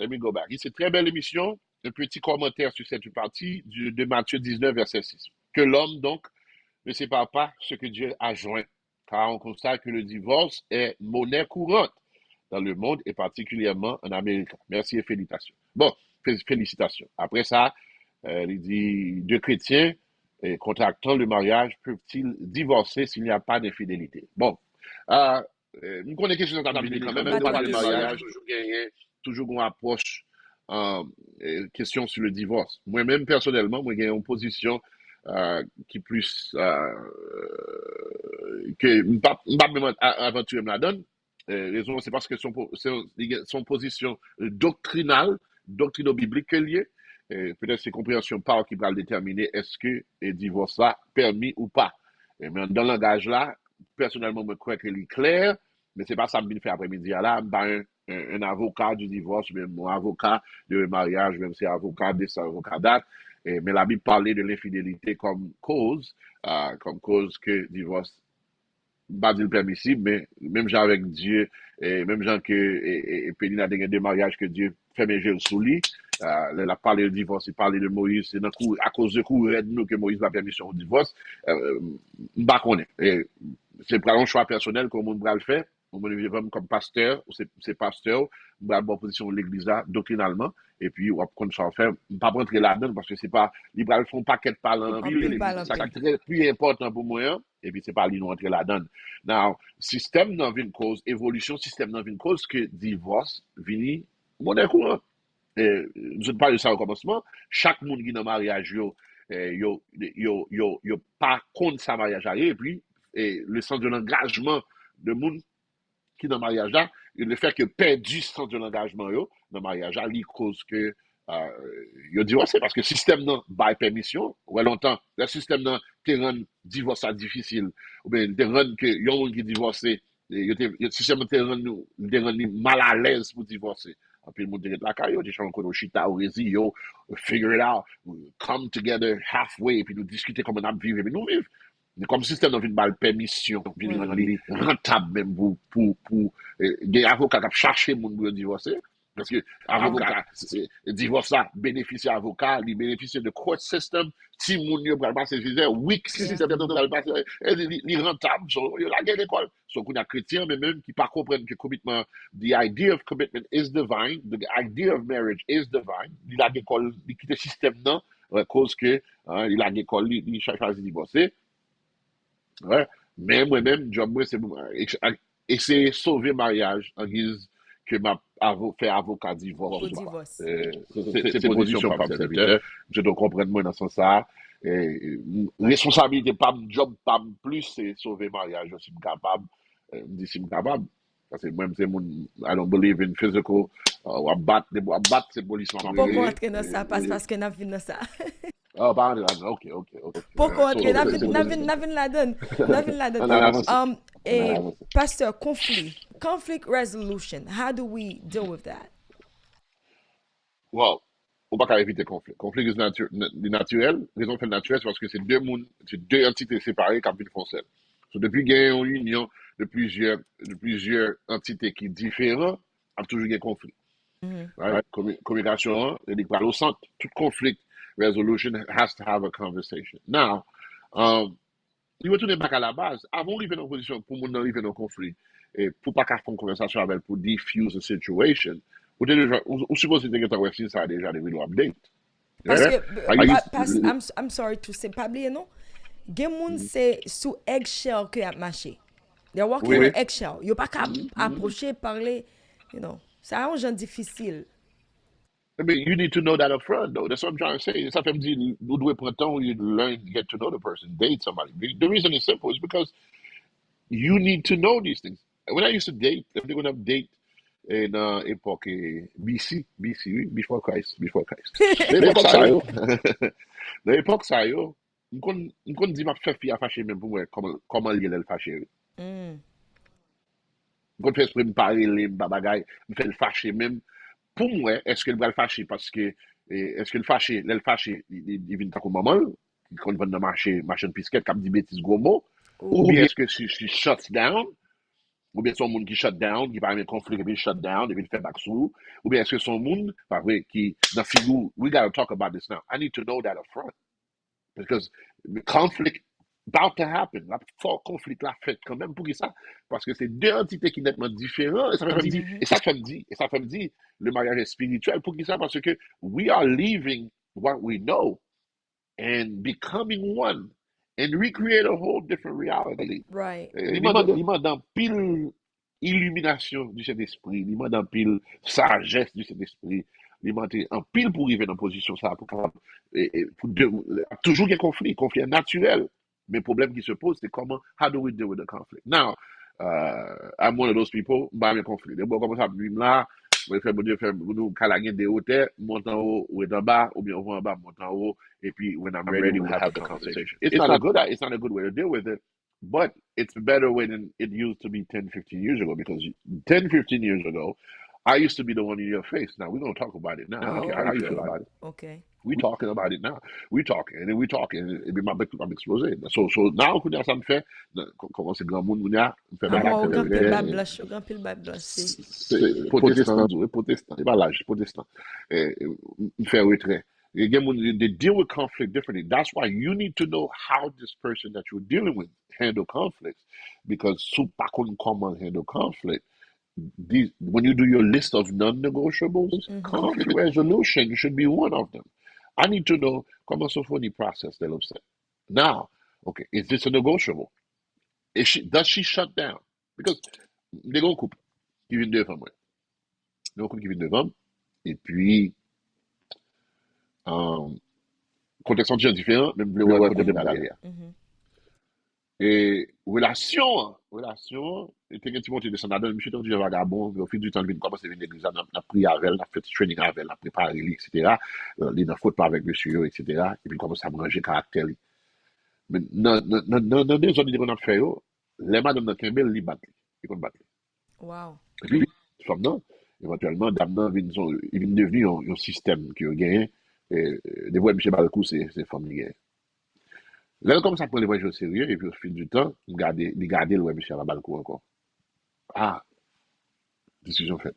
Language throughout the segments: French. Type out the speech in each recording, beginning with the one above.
let me go back. C'est très belle émission. Un petit commentaire sur cette partie de Matthieu 19, verset 6. Que l'homme, donc, ne sépare pas ce que Dieu a joint, car on constate que le divorce est monnaie courante dans le monde et particulièrement en Amérique. Merci et félicitations. Bon, félicitations. Après ça, il dit, deux chrétiens contractant le mariage peuvent-ils divorcer s'il n'y a pas d'infidélité? Bon, nous connaissons quelque chose dans la Bible quand même, Combattre pas la de deuxième. mariage, toujours une approche, question sur le divorce. Moi-même, personnellement, moi, j'ai une position qui plus que pas même aventure me la donne. Raison, c'est parce que son position doctrinale, doctrino-biblique est liée. Peut-être c'est compréhension par qui va le déterminer est-ce que le divorce là permis ou pas. Mais dans le langage là, personnellement, je crois qu'il est clair, mais c'est pas ça que je fais après-midi là. Un avocat du divorce, même un avocat de mariage, même si avocat de sa avocat date. Mais la Bible parlait de l'infidélité comme cause que divorce pas dire permissible, mais même genre avec Dieu, et même genre que Péline a des mariages que Dieu fait méger sous lui. Elle a parlé de divorce, il parlait de Moïse, c'est à cause de coup de nous que Moïse va permission au divorce. Bah connaît. C'est pas un choix personnel qu'on va le faire. On va le faire comme pasteur, c'est pasteur, on va avoir position de l'église là, doctrinalement, et puis on va qu'on faire, pas rentrer là-dedans parce que c'est pas, ils ne font pas qu'être parlant en ville, ça c'est plus important pour moi, et puis c'est pas lui nous rentrer là-dedans. Now, système dans une cause, évolution système dans une cause que divorce, vini, monnaie courante. Je ne parle de ça au commencement, chaque monde qui est dans le mariage, yo pas contre sa mariage arrive, et puis, le sens de l'engagement de monde qui dans le mariage là, le fait que perdu sens de l'engagement yo, dans le mariage là, il cause que, yo divorcé, parce que le système non, by permission, ou longtemps, le système non, te rend divorce ça difficile, ou bien, te rend que, yon qui divorcé, le système te rend mal à l'aise pour divorcer. Et puis, le monde de la caille, des gens qui ont chita ou rési, yo, figure it out, come together halfway, puis nous discuter comment on a vivre, et puis nous vivre. Mais comme système dans une balle permission, une rentable même pour des avocats qui cherchent mon pour divorcer. Parce que avocat, divorce ça, bénéficie avocat, il bénéficie de court system, si mon yo pral passer weak system pral passer, il rentable, il la guerre d'école. So qu'on a chrétien mais même qui pas comprennent que commitment, the idea of commitment is divine, the idea of marriage is divine. Il a l'école, il quitte le système non, à cause que il a l'école, il choisit de divorcer. Ouais. Mais moi-même, job moi, c'est essayer de sauver le mariage en guise que m'a fait avocat divorce. Au divorce. C'est position par serviteur. Je dois comprendre moi dans ce sens. Responsabilité pas job pas plus c'est sauver le mariage si je suis capable. Je dis si je suis capable. Parce que moi, c'est mon, I don't believe in physical, ou à battre c'est police. Pourquoi entrer dans ça? Parce que nous avons dans ça. Ah, pardon, ok. Pourquoi entrer? Nous avons la donne. Pasteur, conflict resolution. How do we deal with that? Wow. On va pas éviter le conflit. Conflit est naturel. Raison fait naturel, c'est parce que c'est deux entités séparées qui ont foncé. So, depuis qu'il y a une union de plusieurs entités qui sont différentes, il y a toujours des conflits. Right? Communication, il est au centre. Tout conflit resolution has to have a conversation. Now, il va tourner back à la base. Avant d'arriver dans une position, pour mon arriver dans un conflit, et pour pas faire une conversation avec, pour diffuse a situation, ou supposé que tu as ça déjà des vidéos update. Parce que, I'm sorry to say, pas oublier, non? Gen c'est sous eggshell que y a marché. They're walking on eggshell. Yo pas qu'à approcher, parler, you know. C'est un genre difficile. I mean, you need to know that up front, though. That's what I'm trying to say. Ça fait me dire, nous devons prendre temps, you learn, get to know the person, date somebody. The reason is simple, is because you need to know these things. When I used to date, I'm going to date in époque BC, oui, before Christ. L'époque ça, yo. L'époque ça, yo. M'kon dit ma fait fille à fâcher même pour moi, comment il est fâché. M'kon fait esprit me parler, les babagay, me fait le fâcher même. Pour moi, est-ce qu'elle va le fâcher parce que, est-ce que le fâcher, il vient comme maman, quand il va dans marché, machin pisquette, comme dit bêtises gros mots, ou bien est-ce que she shuts down, ou bien son monde qui shut down, qui parle de conflit, qui shut down, et puis fait back sous, ou bien est-ce que son monde, pas vrai, qui, dans figure, we gotta talk about this now. I need to know that up front. Because the conflict about to happen, la fort conflit la fait quand même pour ça, parce que c'est deux entités qui sont nettement différentes, et ça fait me dire, le mariage est spirituel pour ça, parce que we are leaving what we know and becoming one and recreate a whole different reality. Right. Il m'a dans pile illumination du Saint-Esprit, il m'a dans pile sagesse du Saint-Esprit, il m'a en pile pour arriver dans position ça, pour toujours qu'il y a conflit est naturel. Mais le problème qui se pose, c'est comment, how do we deal with the conflict? Now, I'm one of those people, bah, un conflit. Bon, comment ça, là, on fait, bon Dieu, faire, nous, calagner des hauteurs, monte en haut, ou est en bas, ou bien on va en bas, monte en haut, et puis, when I'm ready, we'll have the conversation. It's not a good way to deal with it, but it's better when it used to be 10, 15 years ago, because 10, 15 years ago, I used to be the one in your face. Now, we're going to talk about it now. I don't care how you feel about it. Okay. We talking about it now. We talking, and then we talking, and then I'm explosé. So now, quand ça me fait, comment c'est grand monde, on fait grand pile blush, c'est protestant, c'est pas l'âge, protestant. Il fait retrait. Again, when they deal with conflict differently, that's why you need to know how this person that you're dealing with handle conflicts, because sou pas comment handle conflict. When you do your list of non-negotiables, conflict resolution should be one of them. I need to know comment Sophoni process that upset. Now, okay, is this a negotiable? Does she shut down? Because they go couple qui viennent de femmes, ouais. They go couple qui viennent de femmes, et puis contexte différent, même le ouais côté de derrière. Et relation, et t'es tu montes de son adon, monsieur du vagabond, au fil du temps, il commence à venir l'église, on a pris avec elle, on a fait training avec elle, on a préparé, etc. Il n'a faute pas avec monsieur, etc. Et puis il commence à manger caractère. Mais dans des zones qu'on a fait, les madames dans Kembel, ils battent, ils vont battre. Wow. Et puis, femme non, éventuellement, dame ils viennent devenir un système qui a gagné, et des fois, monsieur Balcou, c'est femme qui gagne. Là, comme ça, pour les voyages au sérieux, et puis au fil du temps, garder le ouais, monsieur à la balcon encore. Ah, décision faite.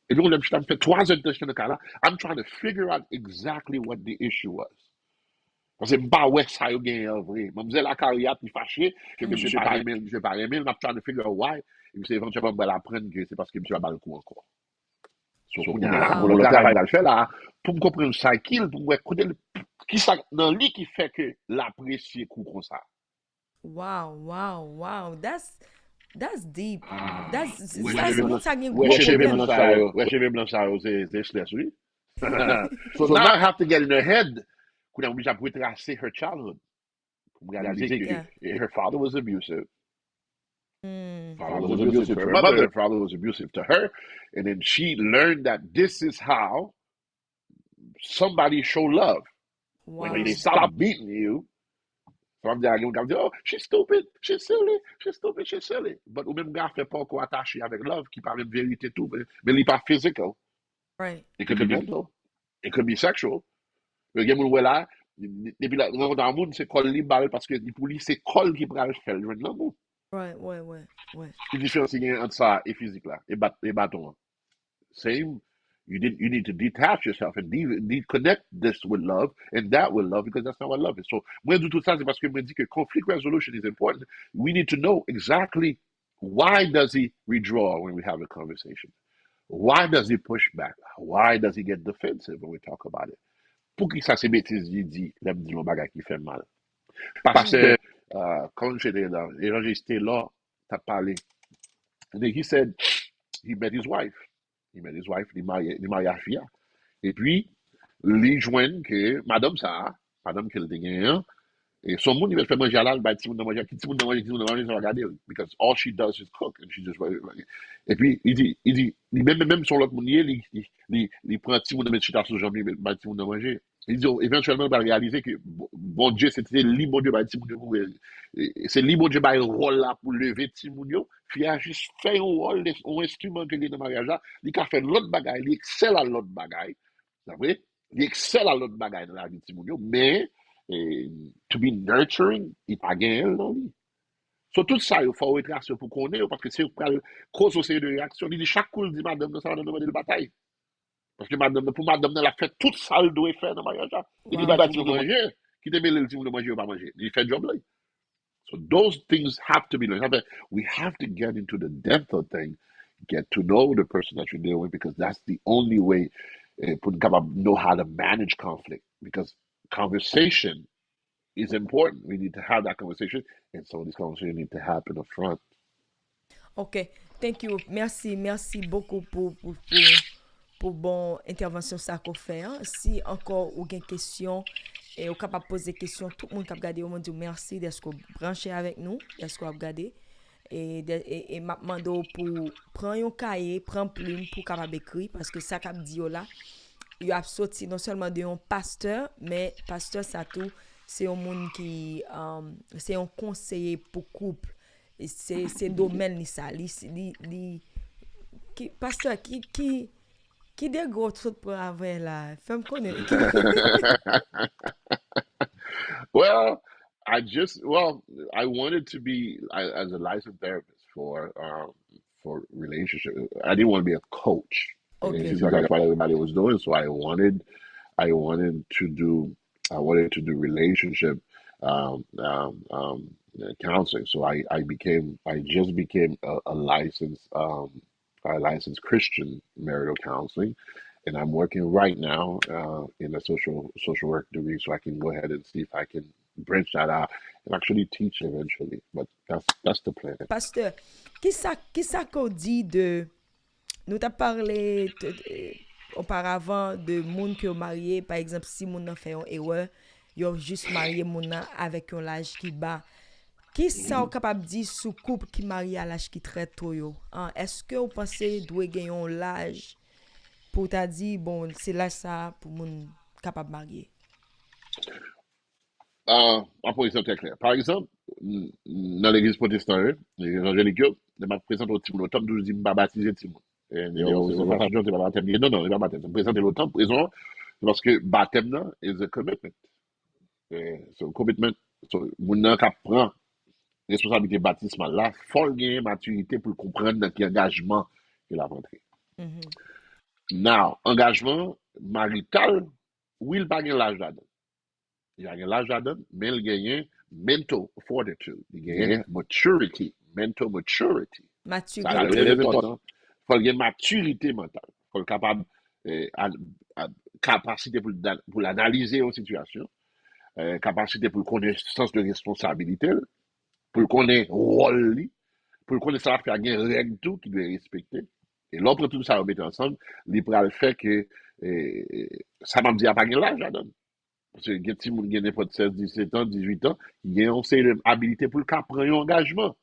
Et puis, on a fait 3 heures de temps dans le cas là. I'm trying to figure out exactly what the issue was. Parce que je ne sais pas où ça a gagné en vrai. Je me disais la carrière qui fâchée, que monsieur pas aimé, I'm trying to figure out why. Et puis, c'est éventuellement, on va apprendre que c'est parce que monsieur a balcon encore. So, on a le travail à le faire là, pour me comprendre ça, pour me écouter qui ça, dans lui qui fait que l'apprécier coup comme ça. Wow. That's deep. Cheveux blancs, c'est stress, oui. So now I have to get in her head. Qu'on a obligé à retracer her childhood. Pour réaliser que her father was abusive. Father was abusive to her mother. Father was abusive to her. And then she learned that this is how somebody show love. Wow. When they stop beating you, so I'm dire, oh, she's stupid, she's silly. But ou même gars fait pas encore attaché avec love, qui parle de vérité tout, mais il n'est pas physical. Right. It could be mental. It could be sexual. Le gars, moun là, depuis là, dans le monde, c'est col li balle, parce que pour lui, c'est col qui pral faire le joindre l'amour. Ouais. La différence, il y a entre ça et physique là, et bâton. Same. You need to detach yourself and connect this with love and that with love, because that's not what love is. So, moi, de tout ça, c'est parce que moi, dis que conflict resolution is important. We need to know exactly why does he withdraw when we have a conversation? Why does he push back? Why does he get defensive when we talk about it? Pour qui ça, c'est bêtise, il dit, là, dit mon bagage qui fait mal. Parce que, quand j'étais là, j'étais là, t'as parlé. And then he said, he met his wife. Il marié à fille. Et puis, il joignent que madame ça, madame qu'elle gagne, et son monde, il va faire manger à l'âle, bah, si vous ne mangez, ça va regarder, because all she does is cook, and she just, et puis, il dit, même sur l'autre monde, il prend un petit monde de mettre chita sous jambe, bah, si vous ne mangez. Il dit, éventuellement, il va réaliser que, bon Dieu, c'était libre Dieu, bah, si vous c'est libre Dieu, bah, un rôle là pour lever Timounio, puis il a juste fait un rôle, un instrument que il est dans le mariage là, il a fait l'autre bagaille, il excelle à l'autre bagaille, vous savez, il excelle à l'autre bagaille dans la vie de Timounio, mais, to be nurturing, il pas gagné dans lui. So, tout ça, il faut retracer pour qu'on ait, parce que c'est cause aussi de réaction. Il dit, chaque coup, il dit, madame, ça va nous demander de bataille. Parce que madame, pour madame, elle a fait tout ça, elle doit faire dans le mariage. Il dit, Wow. bah, tu veux manger. Qui te met le petit de manger ou pas manger. Il fait job là. So, those things have to be learned. We have to get into the depth of things, get to know the person that you're dealing with, because that's the only way pour know how to manage conflict. Because conversation is important. We need to have that conversation, and so this conversation needs to happen up front. Ok, thank you. Merci beaucoup pour bon intervention ça qu'on fait. Hein. Si encore ou gen question et ou capable poser question, tout le monde qui a regardé, on dit merci d'être branché avec nous, d'être regardé. Et m'a demandé pour prendre un cahier, prendre plume pour capable écrire parce que ça qu'a dit là, il a sorti non seulement de un pasteur, mais pasteur ça tout, c'est un monde qui c'est un conseiller pour couple. Et c'est domaine ni ça, qui pasteur qui des gros trucs pour avoir là, femme connaît. Well, I wanted to be as a licensed therapist for relationship. I didn't want to be a coach. And it Ok. seems like that's what everybody was doing. So I wanted to do relationship um, um, um, counseling. So I just became a licensed Christian marital counseling, and I'm working right now in a social work degree, so I can go ahead and see if I can branch that out and actually teach eventually. But that's the plan. Pasteur, qui ça qu'on dit de nous t'a parlé auparavant de monde qui ont marié, par exemple si moun nan fait une erreur, yo juste marié moun nan avec un âge qui bas. Qui ça ou capable dire sous couple qui marié à l'âge qui très tôt yo? Hein? Est-ce que vous pensez doit gagner un l'âge pour t'a dit bon c'est là ça pour moun capable marier? Ma position très claire. Par exemple, dans l'église protestante, les évangéliques, ils me présentent au Timon. Autant je dis, je vais baptiser Timon. Et c'est pas John, c'est pas baptême. Non, non, il va baptiser. Je présente l'autant, raison, parce que baptême, là, is a commitment. So, commitment, so, moun nan ka prend responsabilité baptismale là, faut gagner maturité pour comprendre dans quel engagement il a rentré. Mhm. Now, engagement marital, oui, il pas l'âge là-dedans. Il a l'âge là-dedans, mais il gagne mental fortitude. Il gagne maturity, mental maturity. Ça, c'est Maturité. très important. Il faut gagner maturité mentale. Il faut être capable, capacité pour analyser une situation, capacité pour connaître sens de responsabilité, pour connaître rôle, pour connaître ça, faire une règle tout qui doit respecter. Et l'autre tout ça, on met ensemble, il pourra le faire que ça m'a dit à pas l'âge là-dedans. Parce que les gens qui ont n'importe 16, 17 ans, 18 ans, ils ont une habilité pour prendre un engagement.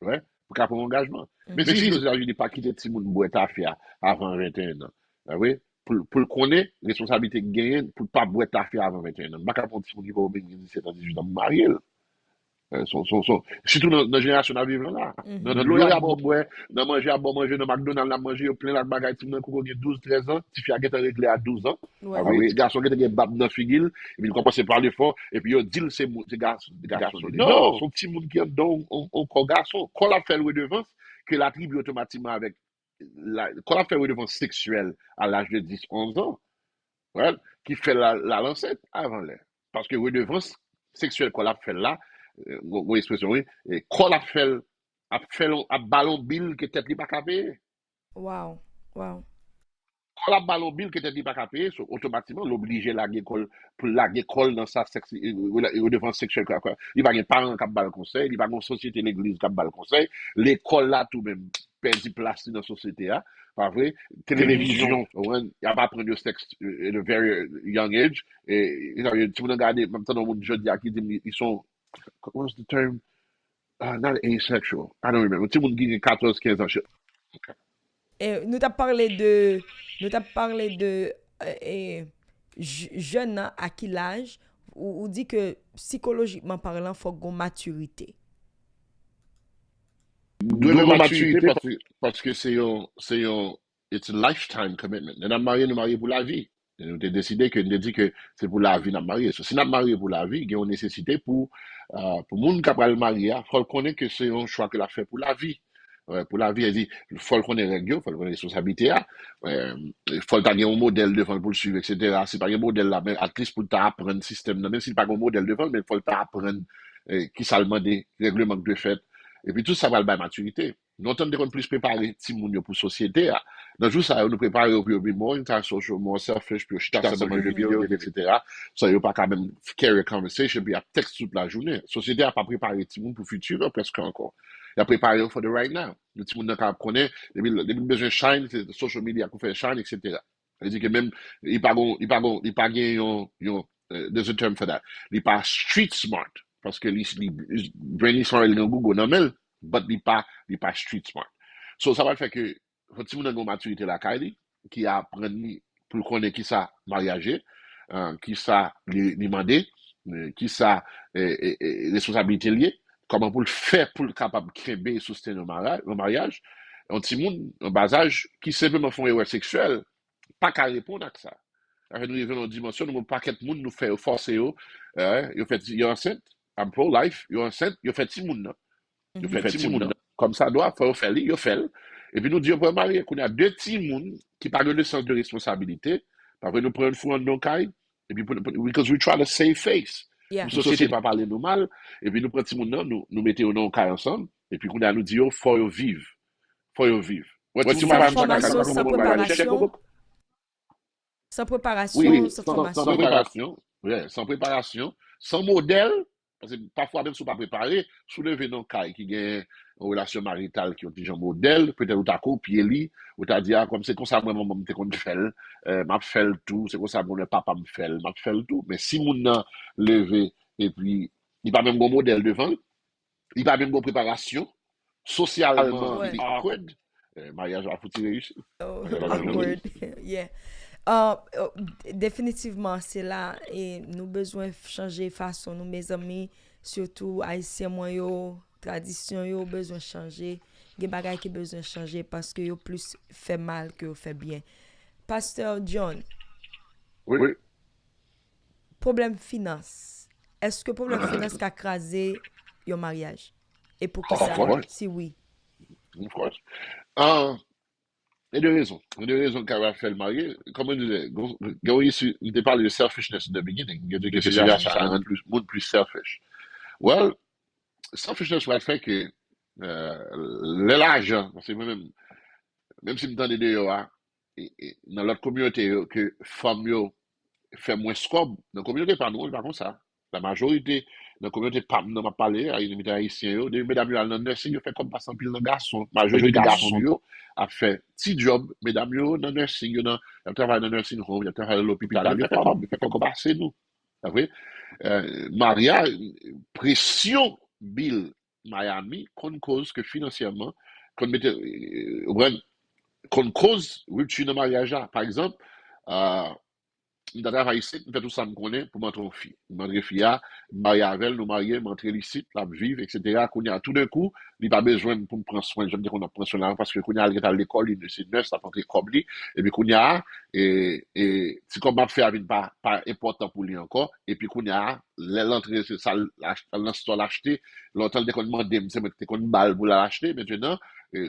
Ouais, pour prendre un engagement. Mais Mhm. si je dis pas quitter Timoun boîte à faire avant 21 ans, oui, pour le connaître, responsabilité gagnée, pour ne pas boîte à faire avant 21 ans. Je ne vais pas prendre Timoun qui va au 17 ans, 18 ans, marier. Surtout dans la génération à vivre là. Dans Mhm. l'eau, il y a bon boire, dans manger, à bon manger, dans McDonald's, à manger, plein de bagages, tu m'as 12, 13 ans, tu fais à réglé à 12 ans. Ouais. Ah oui, petit garçon qui a bab dans figil, et puis il commence par l'effort, et puis il dit c'est garçon. Non, son petit monde qui est dans un garçon, quand la fait le devant, que l'attribue automatiquement avec, quand la fait le devant sexuel à l'âge de 10, 11 ans, ouais, qui fait la lancette avant l'air. Parce que redevance sexuelle qu'on a fait là, expression, oui, et qu'on a fait un ballon bill que tête li pas capé. Wow. Wow. Quand la ballon bill que tête li pas capé, automatiquement l'obliger la l'école pour la l'école dans sa sexe redevance sexuelle quoi. Il va y parents qui bal conseil, il va y société l'église qui bal conseil, l'école là tout même perdu place dans la société là. Pas vrai? Télévision, il n'y a pas appris le sexe at a very young age. Et tu me regardes, même temps, on jeune qui dit, ils sont, what's the term? Not asexual. I don't remember. Tu me dis 14, 15 ans. Et nous t'a parlé de jeune hein, à quel âge ou dit que psychologiquement parlant faut qu'on maturité. Doit avoir maturité parce que it's a lifetime commitment. Nous sommes mariés pour la vie. Nous avons décidé que nous dit que c'est pour la vie, nous marié. Si nous marié pour la vie, il y a une nécessité pour monde qui va le marier, il faut connaître que c'est un choix que l'a fait pour la vie. Pour la vie, elle dit, il faut connaître les règles, il faut connaître les responsabilités, il faut avoir un modèle devant pour le suivre, etc. Si pas un modèle là, mais à least pour t'apprendre le système, même si pas un modèle devant, mais il faut t'apprendre qui ça demande des règlements de fait. Et puis tout ça va le maturité. Nous avons plus préparé Timoun pour la société. Dans le jour, ça, nous préparer au plus moins, une social, more selfish, puis je t'ai dans le vidéo, etc. Ça, il n'y a pas quand même carry a conversation, puis il y a texte toute la journée. La société n'a pas préparé Timoun pour le futur, presque encore. Il a préparé for the right now. Le Timoun n'a connaît, les besoin de shine, c'est social media pour faire shine, etc. C'est-à-dire que même, il pas there's a term for that. Il pas street smart. Parce que brainy smart, il est dans Google, non, mais, but il pas street smart. So, ça va faire que, si vous avez une maturité la Kylie, qui a appris pour connaître qui ça mariage, qui ça demander, qui ça responsabilité liée, comment pour le faire pour le capable de créer et soutenir le mariage, un petit monde, un bas âge, qui simplement font erreur sexuelle, pas qu'à répondre à ça. Nous vivons dans une dimension, nous, pas qu'être monde nous fait forcer, il fait, il enceinte, I'm pro-life, il enceinte, il fait petit monde, il fait petit monde. Comme ça doit, il faire, il fait. Et puis nous disons, pour marier, qu'on a deux petits monde qui parlent de sens de responsabilité, après nous prenons fou en nos cailles, et puis, because we try to save face. Yeah. La société pas parler nous mal, et puis nous prenons petit monde, nous mettons nos cailles ensemble, et puis qu'on a nous dit, faut vivre. Faut vivre. Sans formation, sans préparation. Sans préparation, oui, sans formation. Sans préparation, sans préparation, sans modèle, parce que parfois même si vous pas préparé, soulever nos cas qui gagne une relation maritale qui ont déjà un modèle, peut-être ou t'as copié lui, ou t'as dit, comme c'est comme ça, moi, maman me qu'on fait, m'a fait tout, c'est comme ça, mon papa me fait, m'a fait tout. Mais si mon a levé, et puis, il pas même bon modèle devant, il pas même bonne préparation, socialement, il est awkward, mariage va foutre réussir. Awkward, yeah. Définitivement, c'est là et nous besoin changer façon nous mes amis surtout haïtiens moi yo tradition yo besoin changer des bagages qui besoin changer parce que yo plus fait mal que yo fait bien. Pasteur John. Oui. Problème finance. Est-ce que problème finance a crasé your mariage? Et pour qui ça? Si oui. Of course. Il y a deux raisons qu'elle a fait le marié. Comme on disait, il te parle de selfishness in the beginning. Il dit que c'est déjà ça rend monde plus selfish. Well, selfishness va faire que l'argent, parce que même si je me donne des deux, dans l'autre communauté, que femmes fait moins scope, dans la communauté, pas nous, pas comme ça. La majorité dans la communauté, pas nous m'a parlé, à une haïtien, des mesdames, dans le nursing, ils fait comme passant pile dans garçon. La majorité des garçons, a fait petit job, mesdames, dans le nursing, ils travaillent dans le nursing home, ils travaillent à l'hôpital, ils fait comme passer nous. Vous voyez? Maria, pression Bill Miami, qu'on cause que financièrement, qu'on mette, qu'on cause rupture de mariage. Par exemple, nous travaillons ici, nous faisons tout ça, nous connaissons pour montrer aux filles. Nous montrons aux filles, nous marions avec elles, nous marions, montrer ici, la vivre, etc. Qu'on y a tout d'un coup, il n'y a pas besoin pour prendre soin, je veux dire qu'on a pris soin parce que qu'on y a à l'école, c'est neuf, ça fait comme lui, et puis qu'on y a, et c'est comme on fait avec pas important pour lui encore, et puis qu'on y a, l'entrée, c'est ça, l'acheter, l'autre, qu'on demande, c'est qu'on balle pour l'acheter, maintenant,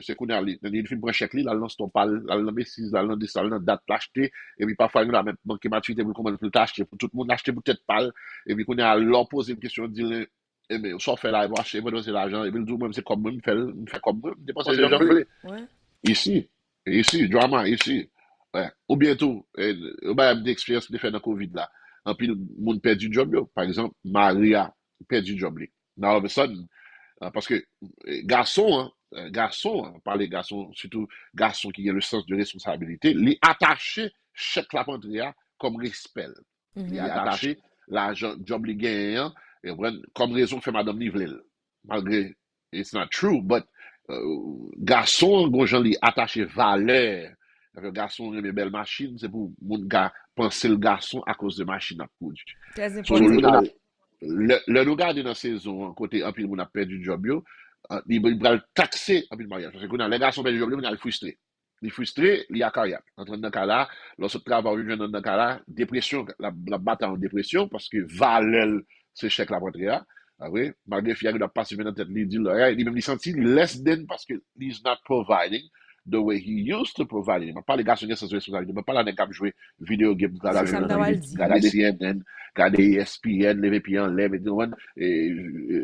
c'est qu'on a une film pour chèque là lance ton pal là dans B6 là dans date l'acheter et puis parfois nous la même banque maturité pour comment pour t'acheter pour tout le monde acheter peut-être pal et puis qu'on a leur poser une question dire eh mais soit fait là acheter moi donner l'argent et puis nous même c'est comme même fait comme même dépenser l'argent ici drama ici ouais ou bientôt bah d'expérience de faire dans Covid là en puis monde perd du job par exemple Maria perd du job now all of a sudden parce que garçon, par les garçons, surtout garçons qui ont le sens de responsabilité, les attacher chaque la pandria comme respect. Les attacher l'argent, job les gagnants, et comme raison fait Madame Nivelel. Malgré, it's not true, but garçon, gros gens les attacher valeur. Le garçon a une belle machine, c'est pour mon gars penser le garçon à cause de machine à coudre. Très important. Le regard dans la saison, côté un peu on a perdu du job, il va le taxer un peu le mariage. Parce que les garçons perdent du job, on a le frustré. il est frustré, il y a carrière. Entre dans cas là, lorsque travail dans dans cas là, dépression, la bataille en dépression parce que valel ce chèque la rentrée là. Ah oui, malgré qu'il a passé dans tête, il dit là, il même il sentit less than parce que he's not providing the way he used to provide. Il m'a pas les gars sont sans responsabilité, il m'a pas la cap jouer vidéo game, regarder CNN, regarder ESPN, lever pied en lève et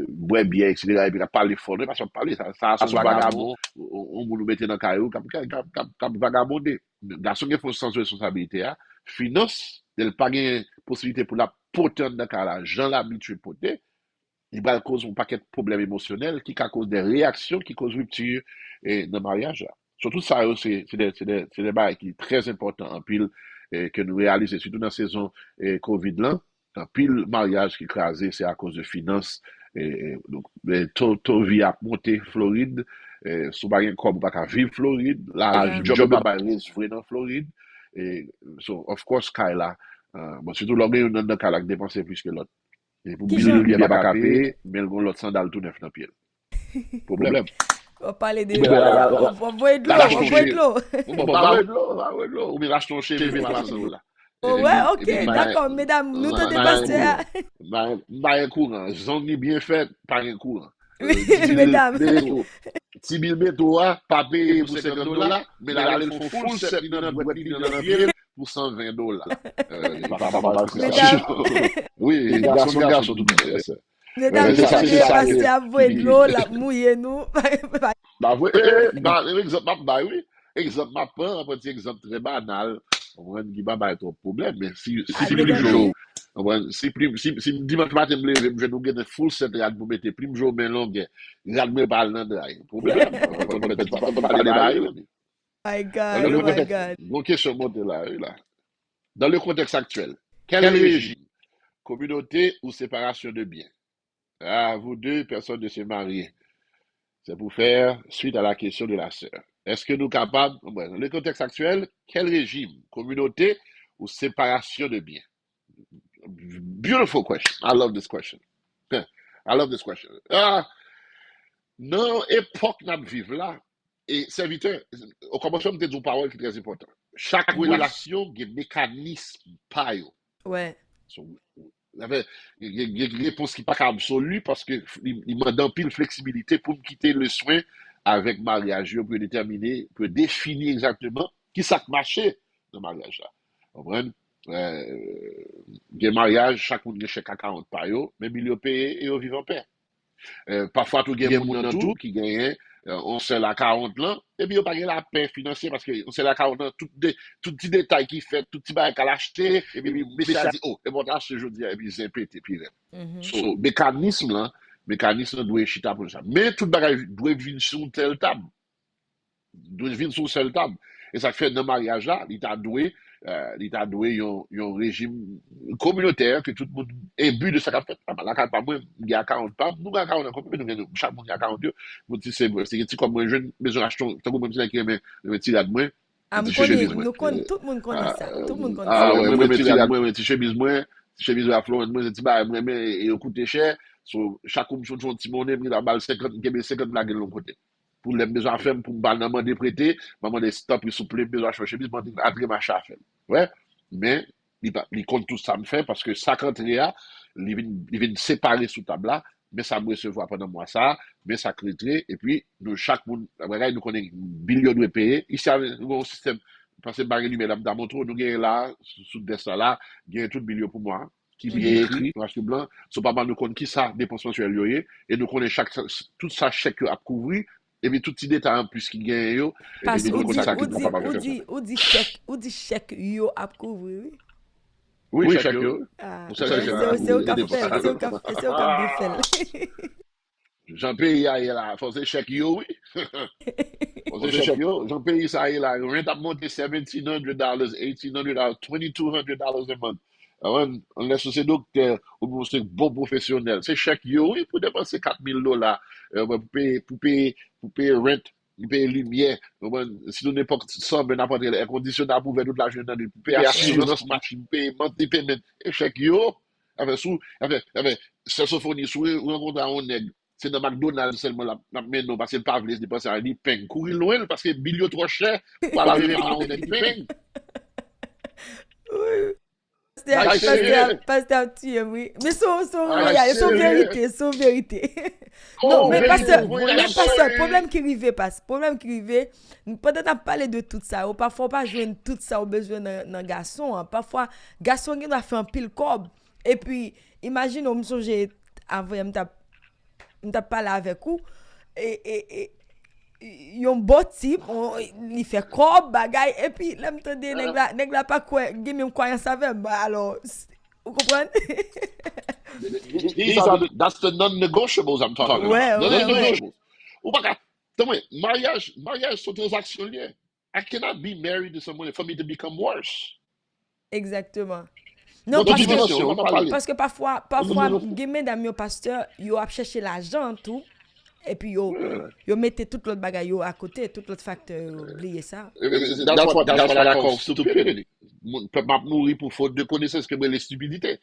boire bien, etc. Et puis parler fort, parce qu'on parle ça a son vagabond, on nous mettait dans caillou, cap vagabondé. Garçon qui faut sans responsabilité, finance, il pas de possibilité pour la porter dans cas Jean l'habitué porter. Il va cause un paquet de problèmes émotionnels qui cause des réactions qui causent rupture dans le mariage. Surtout ça, c'est des bails qui sont très importants en pile que nous réalisons, surtout dans la saison Covid là. En pile mariage qui est crasé, c'est à cause de finances. Donc, taux vie a monté Floride. Sous pas comme pas vivre Floride. La job a vrai dans Floride. So, of course, Kyla. Bon, surtout l'organe dans le cas qui dépense plus que l'autre. Et pour bien lui pas capé, mais l'autre sandal tout neuf dans pied. Problème. On va parler de l'eau. On va boire de l'eau. On va boire de l'eau. Ou bien lâche ton chien, mais pas ça là. Ouais, ok, d'accord, mesdames, nous te dépassons. Pas un courant, zone bien fait, pas un courant. Mesdames. Si 1000 métaux, pas payé pour $50, mais là, ils font full set dans la boîte dans la ville pour $120. Oui, les garçons, tout le monde. Mesdames, nous te dépassons à boire de l'eau, la mouiller nous. Bah oui, oui. Exemple, ma part, un petit exemple très banal. On va dire pas trop de problème, mais si plus jour, si dimanche matin me lever, je nous gagne full set pour mettre plus jour mais long, regarde me parler dans le problème. My God. Mon question monte là. Dans le contexte actuel, quel régime, communauté ou séparation de biens? Ah, vous deux personnes de se marier. C'est pour faire suite à la question de la sœur. Est-ce que nous sommes capables, dans le contexte actuel, quel régime, communauté ou séparation de biens? Beautiful question. I love this question. Non, époque nous vivons là, et serviteur, au commencement, nous avons une parole qui est très importante. Chaque relation a un mécanisme payo. Ouais. Il y a une réponse qui n'est pas absolue parce qu'il demande un pile flexibilité pour quitter le soin avec mariage pour déterminer, pour définir exactement qui ça marché dans le mariage là. Vous comprenez? Mariage, chaque monde a chèque à 40 par yo, mais il est payé et il vit en paix. Parfois, tout le monde dans tout qui gagne, on sait la 40 là, et puis il n'y a pas la paix financière parce qu'on sait la 40 là, tout petit détail qui fait, tout petit bail qu'à l'acheter, et puis le message dit, oh, et bon, acheter je dis, et puis c'est pété, puis so, mécanisme doit être chita pour ça. Mais tout bagage doit venir sur une telle table. Et ça fait dans le mariage là, il t'a doué un régime communautaire que tout le monde est but de ça qu'a fait. Là, pas moi, il y a 40 pas, nous, il y a 40, chaque monde, il y a 40, vous dites, c'est comme moi, jeune, maison achetons, t'as comme petit qui aime, me tirer de moi. Tout le monde connaît ça. Tout le monde connaît ça. Ah, ouais, moi, me tirer de moi, petit chemise, à Florence, moi, petit bah, moi, et au coûte cher, chaque homme, son petit monnaie, il a balle 50 blagues de l'autre côté. Pour les besoins à faire, pour me demander prêter, maman des stop, il souple, besoin de chercher, je vais après ma à faire. Ouais, mais il compte tout ça me fait parce que 50 réa, il vient séparer sous table là, mais ça me recevoir pendant moi ça, mais ça crée, et puis, nous, chaque monde, nous connaissons billion de payer. Ici, nous avons un système, parce que Barry lui, mesdames, dans mon trou, nous avons là, sous des là, il y a tout billion pour moi, qui vient écrit, parce que blanc, c'est pas mal, nous connaissons qui ça, dépenses mensuelles, et nous connaissons tout ça chèque à couvrir. Et puis tout petit détail en plus qui gagne parce que on dit chèque yo à couvrir. Oui, chèque yo. C'est au café. Jean-Pays là, faut chèque yo oui. Faut chèque yo, Jean-Pays ça là, rent a monté $1,700, $1,800, $2,200 a month. Unless c'est docteur ou c'est bon professionnel, c'est chèque yo oui pour dépenser $4,000 pour payer rent, pour payer lumière, si nous n'importe ça, n'importe quel air conditionné pour faire toute la journée, pour payer assurance machine, pour payer monthly payment, et chèque yo, avec saxophone sous ou rencontre un nègre c'est dans McDonald's seulement mais non, parce que le pas voulu dépenser à des pain. Courir loin parce que billet trop cher pour aller à un pain. Oui. Pasteur tu oui. Mais son vérité, son vérité. Non, mais pasteur, problème qui arrive passe. Problème qui arrive, peut-être parler de tout ça. Ou parfois pas jouer tout ça au besoin d'un garçon. Parfois, garçon qui doit faire un pile cob. Et puis, imagine, on me songe avant, m't'a parlé avec vous. Et yon bon type, il fait quoi bagay et puis là m'tende nèg la pas quoi game yon croyance avec alors vous comprenez. That's the non-negotiables I'm talking about. Non-negotiables. Ou pas mariage c'est une transaction liée. I cannot be married to someone for me to become worse. Exactement. Non, parce que parfois game d'amis pasteur, yo a chercher l'argent tout. Et puis, yo mettez tout l'autre bagaille à côté, tout l'autre facteur, oubliez ça. That's what I call stupidity. Peuple m'a nourri pour faute de connaissance que les stupidités.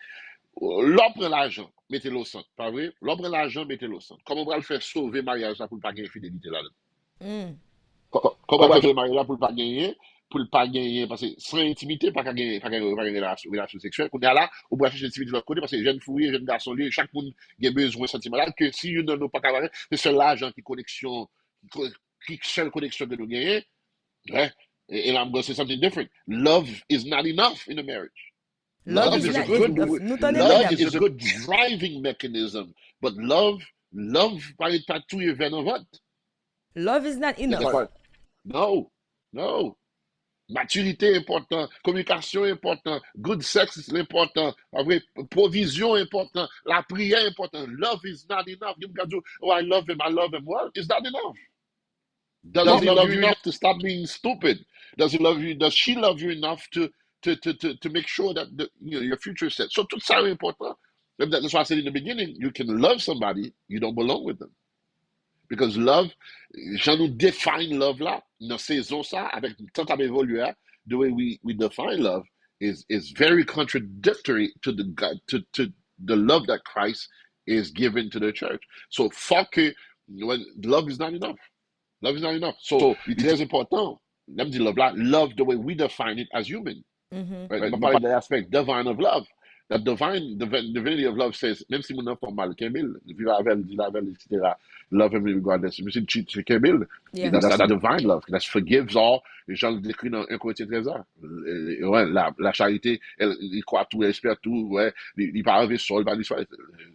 L'homme prend l'argent, mettez-le au centre, pas vrai? L'homme prend l'argent, mettez-le au centre. Comment on va le faire sauver le mariage là pour ne pas gagner fidélité là-dedans? Comment on va faire le mariage là pour ne pas gagner? Pour ne pas gagner, parce que sans intimité, pas gagner relation sexuelle. Qu'on est là, on va chercher l'intimité de l'autre côté, parce que jeune fouille, jeune garçon, chaque monde a besoin de sentiment là, que si nous n'avons pas capable, c'est seul l'argent qui seule connexion que nous gagnons, ouais, et là, c'est something different. Love is not enough in a marriage. Love is a good driving mechanism, but love, pas tout est vers Love is not enough. No. Maturité important, communication important, good sex important, provision important, la prière important. Love is not enough. You can do, oh, I love him. Well, it's not enough. Does he love you enough to stop being stupid? Does she love you enough to make sure that your future is set? So tout ça est important. That's why I said in the beginning, you can love somebody, you don't belong with them. Because love, j'en nous define love là, dans saison ça, avec tant à évoluer, the way we define love is very contradictory to the love that Christ is given to the church. So, love is not enough. Love is not enough. So, it's très important. Let me say love the way we define it as human. Right? By the aspect divine of love. The divinity of love says, même si mon enfant mal, Kemil, etc., love him regardless. Mais si tu Kemil, that's divine love. That forgives all. Les gens le décrivent dans 1 Corinthiens 13 ans. Ouais, la charité, il croit tout, elle espère tout, ouais, il part avec sol,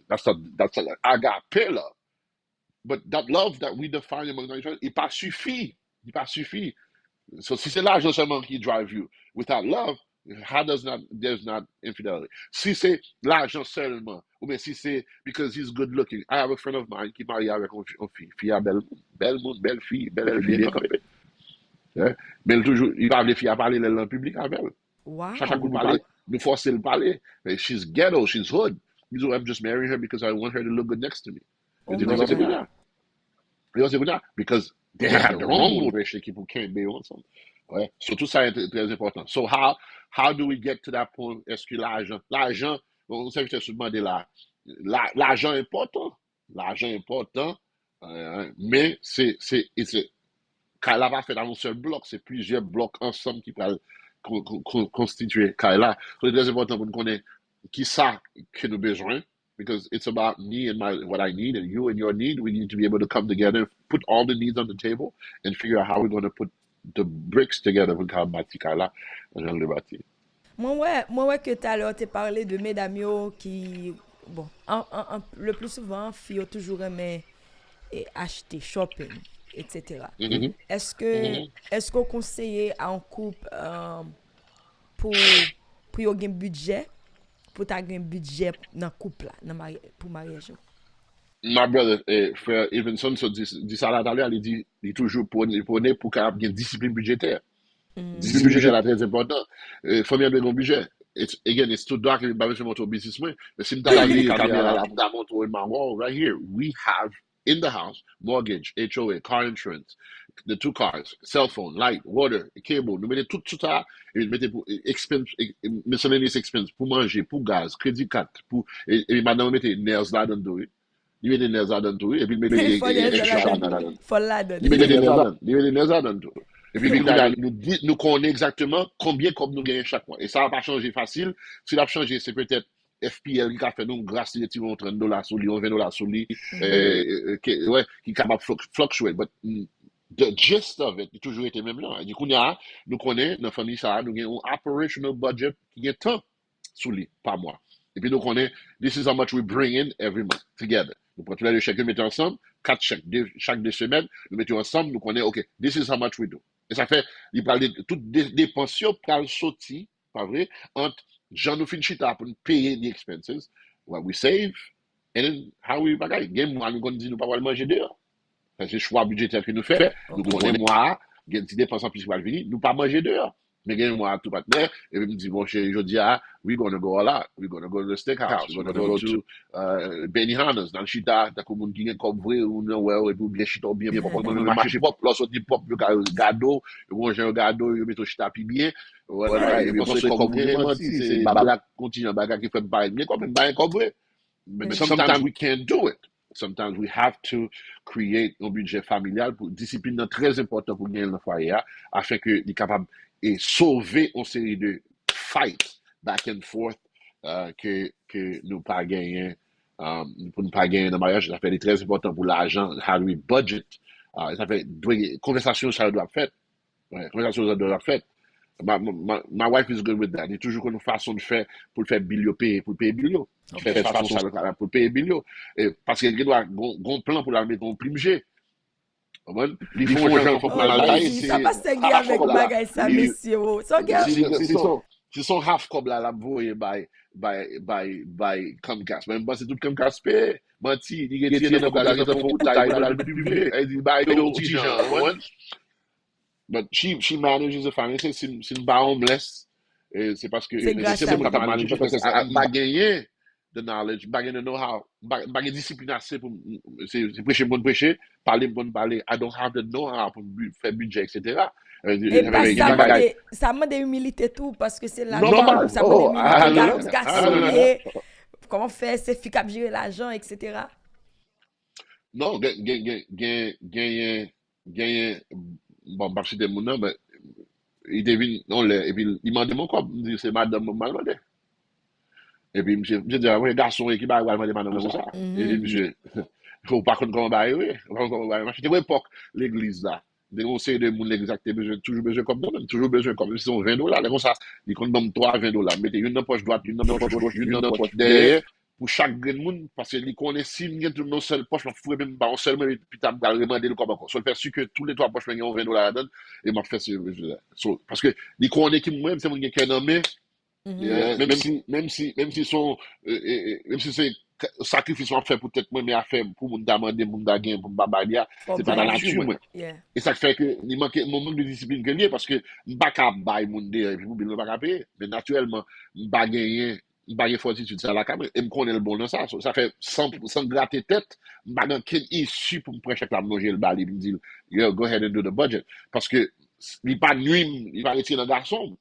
that's agape love. But that love that we define among each other, il pas suffit. So si c'est l'argent seulement qui drive you, without love, there's not infidelity. Si c'est l'argent seulement, ou bien si c'est because he's good looking. I have a friend of mine qui est marié avec une fille à belle fille, bien comme elle. Mais il parle les filles à parler en public avec elle. Wow. Chaque coup de parler, nous forcer le parler. She's ghetto, she's hood. He's I'm just marrying her because I want her to look good next to me. Because they have their own motivation people can't be on something. Ouais. So tout ça est très important. So how do we get to that point? Est-ce que l'argent, on s'est se demander là, l'argent est important, mais Kaila va faire dans un seul bloc, c'est plusieurs blocs ensemble qui peuvent constituer Kaila. C'est très important pour nous connaître qui ça que nous besoin, because it's about me and what I need and you and your need. We need to be able to come together, put all the needs on the table, and figure out how we're going to put the bricks together pour qu'on bâtit Kaila, on le bâtit. Moi, que tout à l'heure, tu parlé de mesdames qui, bon, le plus souvent, filles ont toujours aimé acheter, shopping, etc. Mm-hmm. Est-ce qu'on conseille à un couple pour avoir un budget, pour avoir un budget dans le couple, pour mariage? My brother, even son, dit ça là, il dit toujours pour qu'il y ait une discipline budgétaire. Discipline budgétaire est très important. Il faut bien un budget. It's too dark, il va faire mon business. Mais si right here, we have in the house mortgage, HOA, car insurance, the 2 cars, cell phone, light, water, cable. Nous mettons tout ça, et nous mettons pour expense, miscellaneous expense, pour manger, pour gaz, crédit carte, et maintenant nous mettons nails là dedans. il met des nerfs à donner tout, et puis il met des nerfs à donner tout. Et puis, nous connaissons exactement combien comme nous gagnons chaque mois. Et ça va pas changer facile. Si ça va changer, c'est peut-être FPL qui a fait nous grâce à $30 sur lui, ou $20 sur lui, qui est capable de fluctuer. But the gist of it, il a toujours été même là. Du coup, nous connaissons, dans la famille, ça, nous avons un operational budget qui est tant sur lui, par mois. Et puis, nous connaissons, this is how much we bring in every month, together. Nous prenons tous les chèques, nous mettons ensemble, 4 chèques, chaque 2 semaines, nous mettons ensemble, nous connaissons, OK, this is how much we do. Et ça fait, il parle de toutes des pensions pour sortir, pas vrai, entre Jean nous fin chita pour payer les expenses, what we save, and then how we bagaille. Game moi, nous dit nous pas manger dehors. C'est le choix budgétaire que nous faisons. Nous connaissons moi, il y a des dépenses en plus qui vont venir, nous pas manger dehors. Mais gagne moi tout partenaire, et puis me dit, bon, chérie, je dis, we're going to go all out. We're going to go to the steakhouse. We're going to go to Benihana's, dans le chita, t'as comme qui est comme vrai, ou non, ouais, et puis bien chita, bien, pour le marché pop, là, sorti pop, le gado, manger un gado, il met au chita, puis bien, voilà, et puis c'est comme vrai, c'est babla, continue, baga qui fait bail, mais comme bail comme vrai. But sometimes we can't do it. Sometimes we have to create un budget familial pour discipline très important pour gagner le foyer, afin que il est capable et sauver une série de fights back and forth que nous pas gagner pour ne pas gagner dans le mariage. Ça fait très important pour l'argent, how do we budget. Ça fait conversation ça doit être faite. Conversation ça doit être faite. My wife is good with that. Il y a toujours une façon de faire pour le faire payer, pour payer bill. Il fait façon ça pour payer bill. Parce qu'il doit un plan pour la mettre en plumger. Ils font ça passe avec bagay ça monsieur. C'est son half cob là la voye by Comcast. Même pas c'est tout Comcast paye. Menti, il est tiré dans la pour taille dans le public. Il dit by the But she manages a family. C'est une pas homeless. C'est parce que c'est pour manager parce que elle pas gagné the knowledge, pas gagné the know-how, pas gagné discipline assez pour c'est prêcher bon prêcher, parler bon parler. I don't have the know-how pour faire budget etc. Et ça m'a d'humilité tout parce que c'est la normal. Ça m'a d'humilité. Comment faire, c'est efficace gérer l'argent etc. Non, gagner bon, parce que des gens, mais il devine, non, et puis il m'a demandé quoi, il dit, c'est madame m'a demandé. Et puis, je dis, oui, garçon, qui va demander madame comme ça. Et puis, monsieur, faut pas qu'on va y aller, c'était une époque, l'église là. Des conseils de monde exact, toujours besoin comme ça, toujours besoin comme si c'est $20, comme ça, il compte même $3, mettez une dans poche droite, une dans poche gauche, une dans poche derrière. Pour chaque monde, parce qu'il connaît si il y a une seule poche, je ne même pas un seul, mais puis tu as demandé le comme encore. Je faire sûr que tous les 3 poches ont $20 là-dedans, et je fais ça. Parce que il connaît qui moi-même, c'est mon qui est nommé, même si c'est sacrifice qu'on fait pour peut-être moi, mais à faire pour mon demander, mon gagner, pour babalia, c'est pas dans la nature, moi. Et ça fait que il manque mon manque de discipline que lié, parce que je ne peux pas bailler mon dé, et puis je ne peux pas payer. Mais naturellement, je ne peux pas gagner. Bagay fortitude ça la caméra et me connaît le bon dans ça fait sans gratter tête bagay quel issue pour me prêcher la manger le bal et me dire yo go ahead and do the budget parce que il pas nuit il va retirer un garçon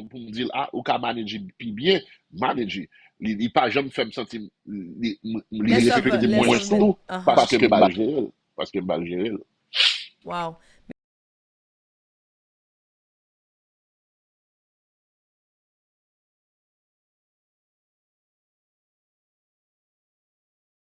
pour me dire ou ka manager puis bien manager il pas jamais fait me sentir les respecter moins tout parce que bal gérer wow